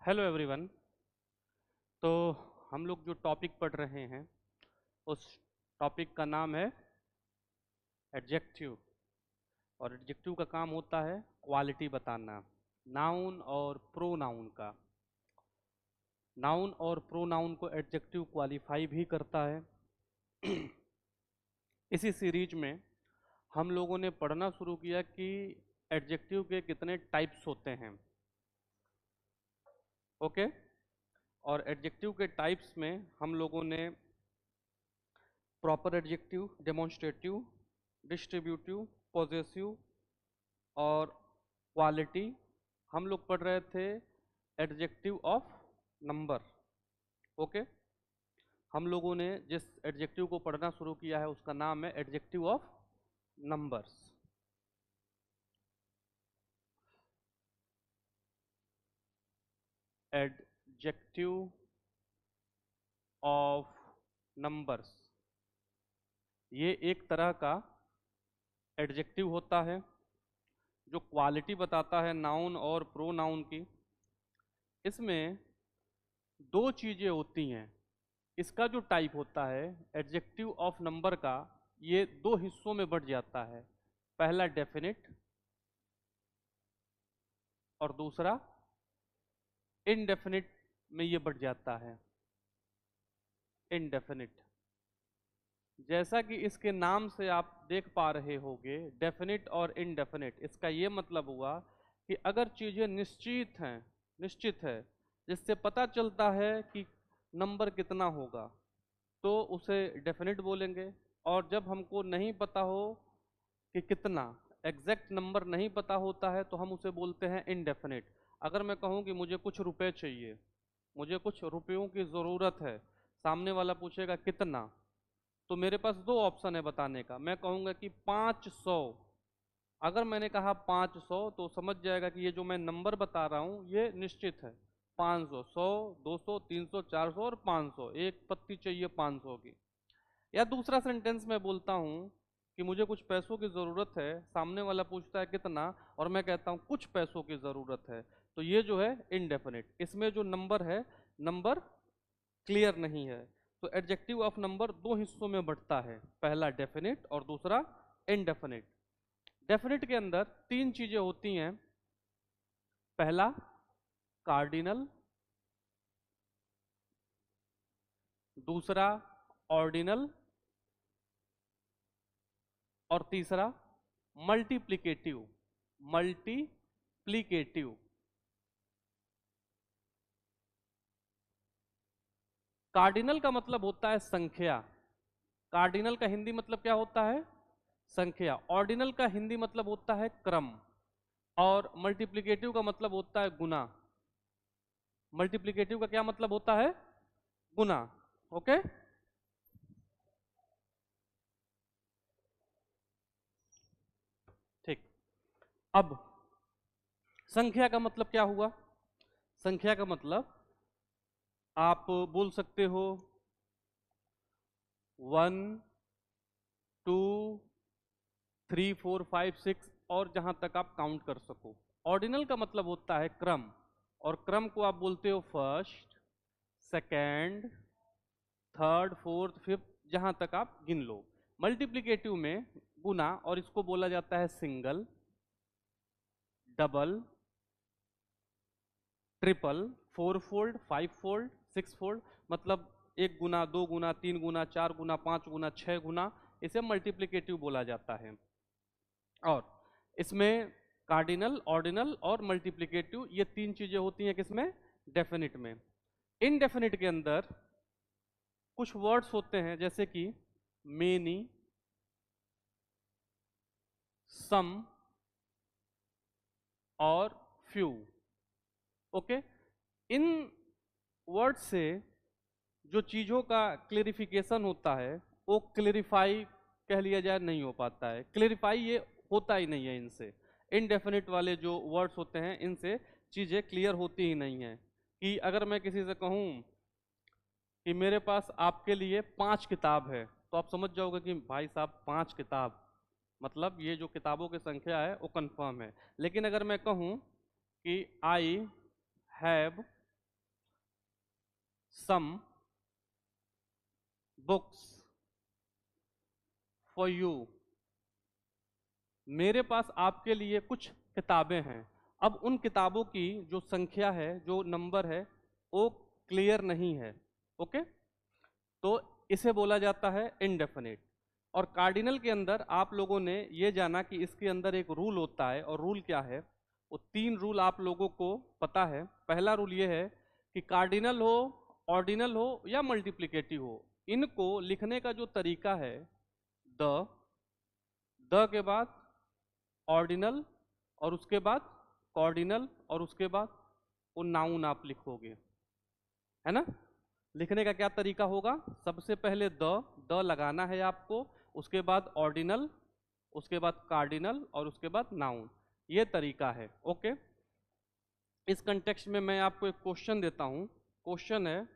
Hello everyone. तो हम लोग जो टॉपिक पढ़ रहे हैं उस टॉपिक का नाम है एडजेक्टिव। और एडजेक्टिव का काम होता है क्वालिटी बताना नाउन और प्रोनाउन का। नाउन और प्रोनाउन को एडजेक्टिव क्वालिफाई भी करता है। इसी सीरीज में हम लोगों ने पढ़ना शुरू किया कि एडजेक्टिव के कितने टाइप्स होते हैं। ओके। और एडजेक्टिव के टाइप्स में हम लोगों ने proper adjective, demonstrative, distributive, possessive और क्वालिटी हम लोग पढ़ रहे थे एडजेक्टिव ऑफ नंबर। ओके। हम लोगों ने जिस एडजेक्टिव को पढ़ना शुरू किया है उसका नाम है adjective of numbers. Adjective of numbers ये एक तरह का एडजेक्टिव होता है जो क्वालिटी बताता है नाउन और प्रोनाउन की। इसमें दो चीजें होती हैं। इसका जो टाइप होता है एडजेक्टिव ऑफ नंबर का, ये दो हिस्सों में बढ़ जाता है। पहला डेफिनिट और दूसरा इनडेफिनिट में ये बढ़ जाता है। इनडेफिनिट, जैसा कि इसके नाम से आप देख पा रहे होंगे, डेफिनिट और इनडेफिनिट, इसका ये मतलब हुआ कि अगर चीजें निश्चित है जिससे पता चलता है कि नंबर कितना होगा तो उसे डेफिनिट बोलेंगे। और जब हमको नहीं पता हो कि कितना, एग्जैक्ट नंबर नहीं पता होता है, तो हम उसे बोलते हैं इनडेफिनिट। अगर मैं कहूँ कि मुझे कुछ रुपए चाहिए, मुझे कुछ रुपयों की ज़रूरत है, सामने वाला पूछेगा कितना, तो मेरे पास दो ऑप्शन है बताने का। मैं कहूँगा कि 500। अगर मैंने कहा 500 तो समझ जाएगा कि ये जो मैं नंबर बता रहा हूँ ये निश्चित है। 500, 100, 200, 300, 400 और 500, एक पत्ती चाहिए 500 की। या दूसरा सेंटेंस मैं बोलता हूँ कि मुझे कुछ पैसों की ज़रूरत है, सामने वाला पूछता है कितना, और मैं कहता हूँ कुछ पैसों की ज़रूरत है, तो ये जो है इनडेफिनिट। इसमें जो नंबर है, नंबर क्लियर नहीं है। तो एडजेक्टिव ऑफ नंबर दो हिस्सों में बढ़ता है, पहला डेफिनिट और दूसरा इनडेफिनिट। डेफिनिट के अंदर तीन चीजें होती हैं। पहला कार्डिनल, दूसरा ऑर्डिनल और तीसरा मल्टीप्लिकेटिव। मल्टीप्लिकेटिव। कार्डिनल का मतलब होता है संख्या। कार्डिनल का हिंदी मतलब क्या होता है? संख्या। ऑर्डिनल का हिंदी मतलब होता है क्रम। और मल्टीप्लिकेटिव का मतलब होता है गुना। मल्टीप्लिकेटिव का क्या मतलब होता है? गुना। ओके। ठीक। अब संख्या का मतलब क्या हुआ? संख्या का मतलब आप बोल सकते हो 1, 2, 3, 4, 5, 6 और जहां तक आप काउंट कर सको। ऑर्डिनल का मतलब होता है क्रम, और क्रम को आप बोलते हो first, second, third, fourth, fifth, जहां तक आप गिन लो। मल्टीप्लिकेटिव में गुना, और इसको बोला जाता है single, double, triple, four fold, five fold, six fold. मतलब एक गुना, दो गुना, तीन गुना, चार गुना, पांच गुना, छह गुना, इसे मल्टीप्लिकेटिव बोला जाता है। और इसमें कार्डिनल, ऑर्डिनल और मल्टीप्लिकेटिव, ये तीन चीजें होती हैं किसमें? डेफिनिट में। इनडेफिनिट के अंदर कुछ वर्ड्स होते हैं जैसे कि मेनी, सम और फ्यू। ओके। इन वर्ड से जो चीजों का क्लेरिफिकेशन होता है वो क्लेरिफाई कह लिया जाए नहीं हो पाता है। क्लेरिफाई ये होता ही नहीं है इनसे। इनडेफिनिट वाले जो वर्ड्स होते हैं इनसे चीजें क्लियर होती ही नहीं है। कि अगर मैं किसी से कहूँ कि मेरे पास आपके लिए 5 किताब है, तो आप समझ जाओगे कि भाई साहब 5 किताब, मतलब ये जो किताबों की संख्या है वो कंफर्म है। लेकिन अगर मैं कहूँ कि I have some books for you, मेरे पास आपके लिए कुछ किताबें हैं। अब उन किताबों की जो संख्या है, जो नंबर है, वो क्लियर नहीं है। ओके, तो इसे बोला जाता है इनडेफिनिट। और कार्डिनल के अंदर आप लोगों ने ये जाना कि इसके अंदर एक रूल होता है, और रूल क्या है? वो 3 रूल आप लोगों को पता है। पहला रूल ये है कि कार्डिनल हो, ऑर्डिनल हो या मल्टीप्लिकेटिव हो, इनको लिखने का जो तरीका है, द के बाद ऑर्डिनल, और उसके बाद कॉर्डिनल, और उसके बाद वो नाउन आप लिखोगे, है ना? लिखने का क्या तरीका होगा? सबसे पहले द लगाना है आपको, उसके बाद ऑर्डिनल, उसके बाद कार्डिनल, और उसके बाद नाउन। ये तरीका है। ओके, इस कंटेक्स्ट में मैं आपको एक क्वेश्चन देता हूं। क्वेश्चन है,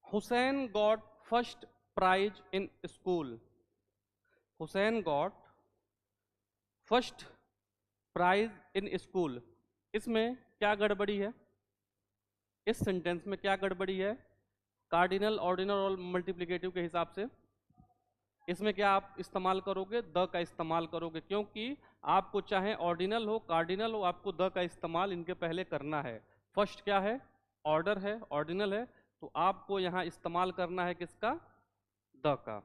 Hussain got first prize in school. Hussain got first prize in school. इसमें क्या गड़बड़ी है? इस सेंटेंस में क्या गड़बड़ी है? कार्डिनल, ऑर्डिनल और मल्टीप्लिकेटिव के हिसाब से इसमें क्या आप इस्तेमाल करोगे? द का इस्तेमाल करोगे, क्योंकि आपको चाहे ऑर्डिनल हो, कार्डिनल हो, आपको द का इस्तेमाल इनके पहले करना है। फर्स्ट क्या है? ऑर्डर है, ऑर्डिनल है, तो आपको यहाँ इस्तेमाल करना है किसका? द का।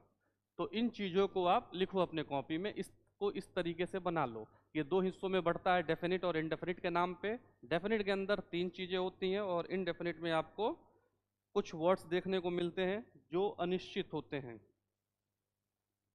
तो इन चीज़ों को आप लिखो अपने कॉपी में, इसको इस तरीके से बना लो। ये 2 हिस्सों में बढ़ता है, डेफिनिट और इनडेफिनिट के नाम पे। डेफिनिट के अंदर 3 चीज़ें होती हैं, और इनडेफिनिट में आपको कुछ वर्ड्स देखने को मिलते हैं जो अनिश्चित होते हैं।